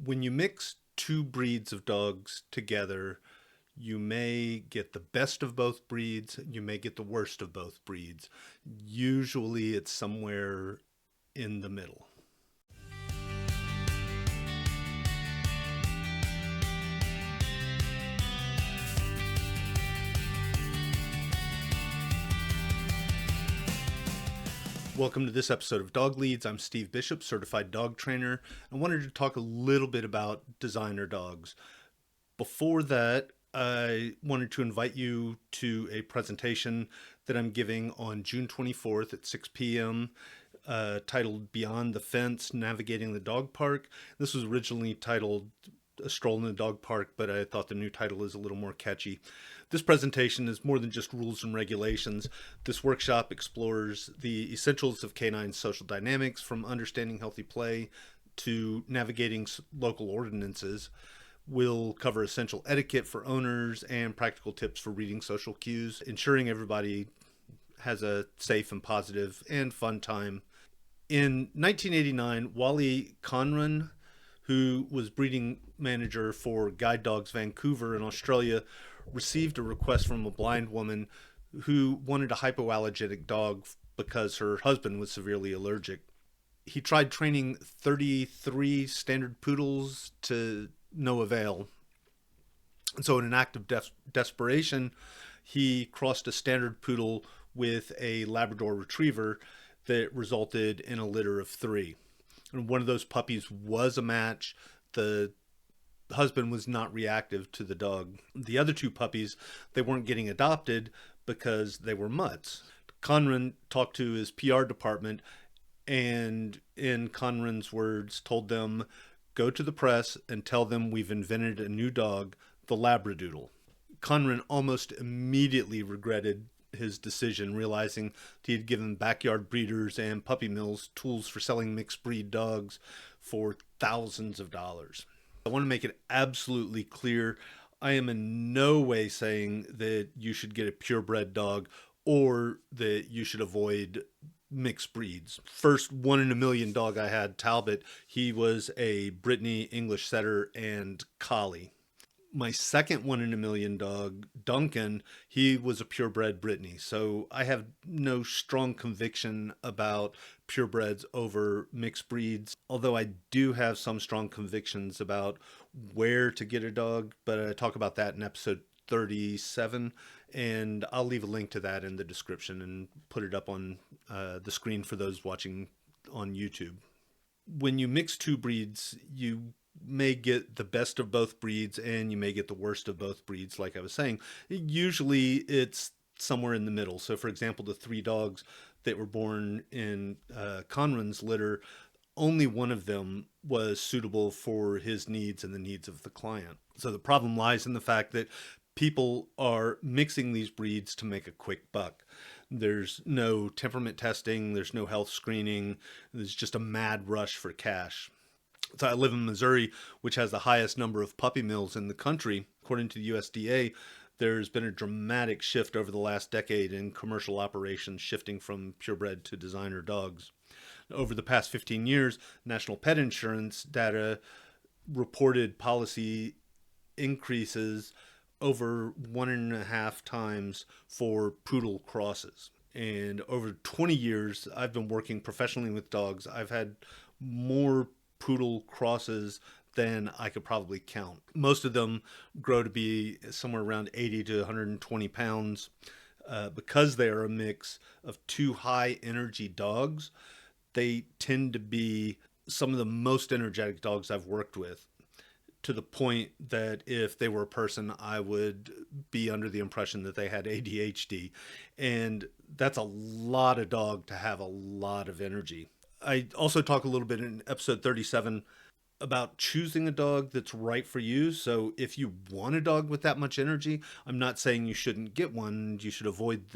When you mix two breeds of dogs together, you may get the best of both breeds, you may get the worst of both breeds. Usually it's somewhere in the middle. Welcome to this episode of Dog Leads. I'm Steve Bishop, certified dog trainer. I wanted to talk a little bit about designer dogs. Before that, I wanted to invite you to a presentation that I'm giving on June 24th at 6 p.m. Titled Beyond the Fence, Navigating the Dog Park. This was originally titled A Stroll in the Dog Park, but I thought the new title is a little more catchy. This presentation is more than just rules and regulations. This workshop explores the essentials of canine social dynamics, from understanding healthy play to navigating local ordinances. We'll cover essential etiquette for owners and practical tips for reading social cues, ensuring everybody has a safe and positive and fun time. In 1989, Wally Conran, who was breeding manager for Guide Dogs Vancouver in Australia, received a request from a blind woman who wanted a hypoallergenic dog because her husband was severely allergic. He tried training 33 standard poodles to no avail. And so in an act of desperation, he crossed a standard poodle with a Labrador retriever that resulted in a litter of 3. And one of those puppies was a match. The husband was not reactive to the dog. The other 2 puppies, they weren't getting adopted because they were mutts. Conran talked to his PR department and, in Conran's words, told them, "Go to the press and tell them we've invented a new dog, the Labradoodle." Conran almost immediately regretted his decision, realizing that he had given backyard breeders and puppy mills tools for selling mixed breed dogs for thousands of dollars. I want to make it absolutely clear, I am in no way saying that you should get a purebred dog or that you should avoid mixed breeds. First 1 in a million dog I had, Talbot, he was a Brittany English setter and collie. My second 1 in a million dog, Duncan, he was a purebred Brittany. So I have no strong conviction about purebreds over mixed breeds, although I do have some strong convictions about where to get a dog, but I talk about that in episode 37, and I'll leave a link to that in the description and put it up on the screen for those watching on YouTube. When you mix 2 breeds, you may get the best of both breeds and you may get the worst of both breeds. Like I was saying, usually it's somewhere in the middle. So for example, the 3 dogs that were born in Conran's litter, only one of them was suitable for his needs and the needs of the client. So the problem lies in the fact that people are mixing these breeds to make a quick buck. There's no temperament testing, there's no health screening, there's just a mad rush for cash. So I live in Missouri, which has the highest number of puppy mills in the country. According to the USDA, there's been a dramatic shift over the last decade in commercial operations, shifting from purebred to designer dogs. Over the past 15 years, National Pet Insurance data reported policy increases over 1.5 times for poodle crosses. And over 20 years, I've been working professionally with dogs. I've had more poodle crosses than I could probably count. Most of them grow to be somewhere around 80 to 120 pounds. Because they are a mix of 2 high energy dogs, they tend to be some of the most energetic dogs I've worked with, to the point that if they were a person, I would be under the impression that they had ADHD. And that's a lot of dog to have a lot of energy. I also talk a little bit in episode 37 about choosing a dog that's right for you. So if you want a dog with that much energy, I'm not saying you shouldn't get one. You should avoid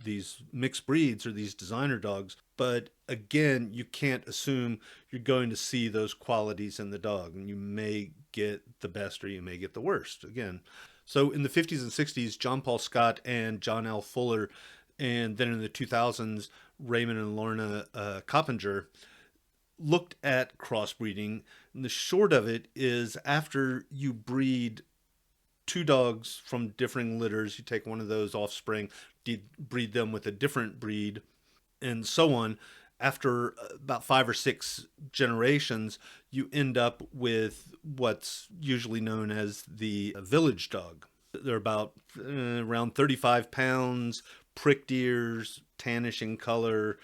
these mixed breeds or these designer dogs. But again, you can't assume you're going to see those qualities in the dog, and you may get the best or you may get the worst again. So in the 50s and 60s, John Paul Scott and John L. Fuller, and then in the 2000s, Raymond and Lorna Coppinger, looked at crossbreeding. And the short of it is, after you breed two dogs from differing litters, you take one of those offspring, breed them with a different breed, and so on. After about 5 or 6 generations, you end up with what's usually known as the village dog. They're about around 35 pounds, pricked ears, tannish in color,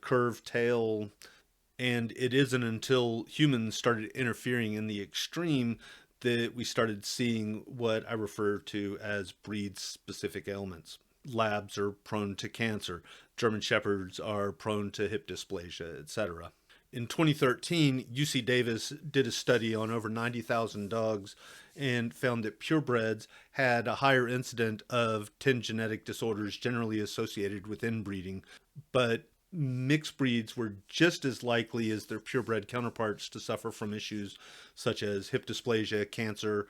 curved tail. And it isn't until humans started interfering in the extreme that we started seeing what I refer to as breed specific ailments. Labs are prone to cancer, German Shepherds are prone to hip dysplasia, etc. In 2013, UC Davis did a study on over 90,000 dogs and found that purebreds had a higher incidence of 10 genetic disorders generally associated with inbreeding, but mixed breeds were just as likely as their purebred counterparts to suffer from issues such as hip dysplasia, cancer,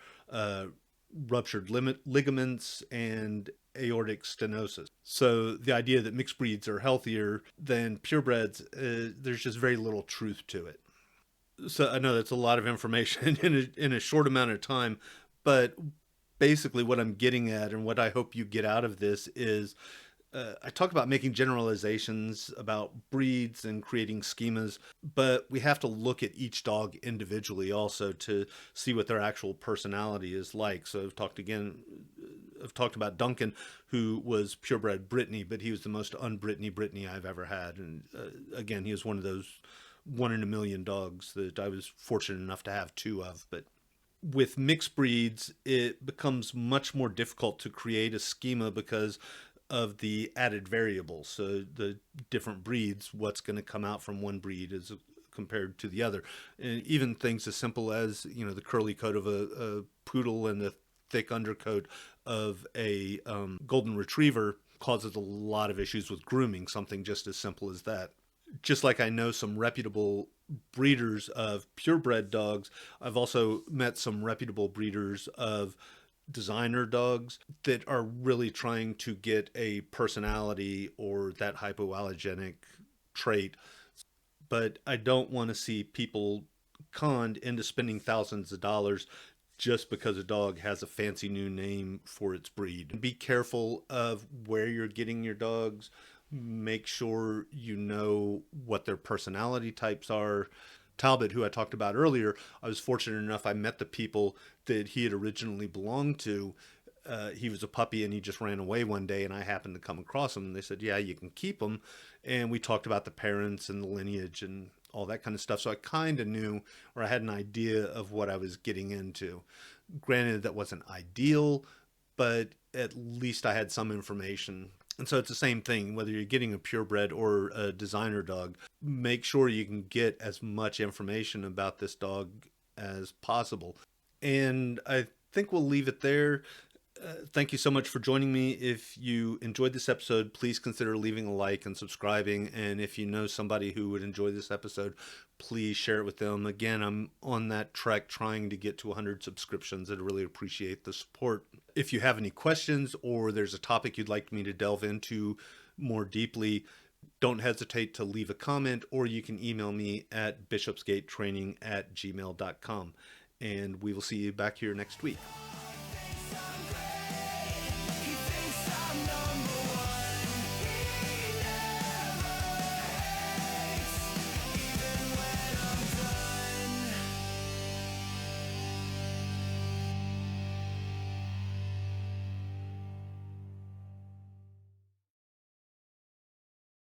ruptured ligaments, and aortic stenosis. So the idea that mixed breeds are healthier than purebreds, there's just very little truth to it. So I know that's a lot of information in a short amount of time, but basically what I'm getting at and what I hope you get out of this is, I talk about making generalizations about breeds and creating schemas, but we have to look at each dog individually also to see what their actual personality is like. So I've talked about Duncan, who was purebred Brittany, but he was the most un-Brittany I've ever had. And again, he was one of those 1 in a million dogs that I was fortunate enough to have 2 of. But with mixed breeds, it becomes much more difficult to create a schema because of the added variables. So the different breeds, what's going to come out from one breed is compared to the other. And even things as simple as, the curly coat of a poodle and the thick undercoat of a golden retriever causes a lot of issues with grooming, something just as simple as that. Just like I know some reputable breeders of purebred dogs, I've also met some reputable breeders of designer dogs that are really trying to get a personality or that hypoallergenic trait. But I don't want to see people conned into spending thousands of dollars just because a dog has a fancy new name for its breed. Be careful of where you're getting your dogs. Make sure you know what their personality types are. Talbot, who I talked about earlier, I was fortunate enough I met the people that he had originally belonged to. He was a puppy and he just ran away one day, and I happened to come across him, and they said, yeah, you can keep him. And we talked about the parents and the lineage and all that kind of stuff. So I kind of knew, or I had an idea of what I was getting into. Granted, that wasn't ideal, but at least I had some information. And so it's the same thing, whether you're getting a purebred or a designer dog, make sure you can get as much information about this dog as possible. And I think we'll leave it there. Thank you so much for joining me. If you enjoyed this episode, please consider leaving a like and subscribing. And if you know somebody who would enjoy this episode, please share it with them. Again, I'm on that trek trying to get to 100 subscriptions. I'd really appreciate the support. If you have any questions or there's a topic you'd like me to delve into more deeply, don't hesitate to leave a comment, or you can email me at bishopsgatetraining@gmail.com. And we will see you back here next week.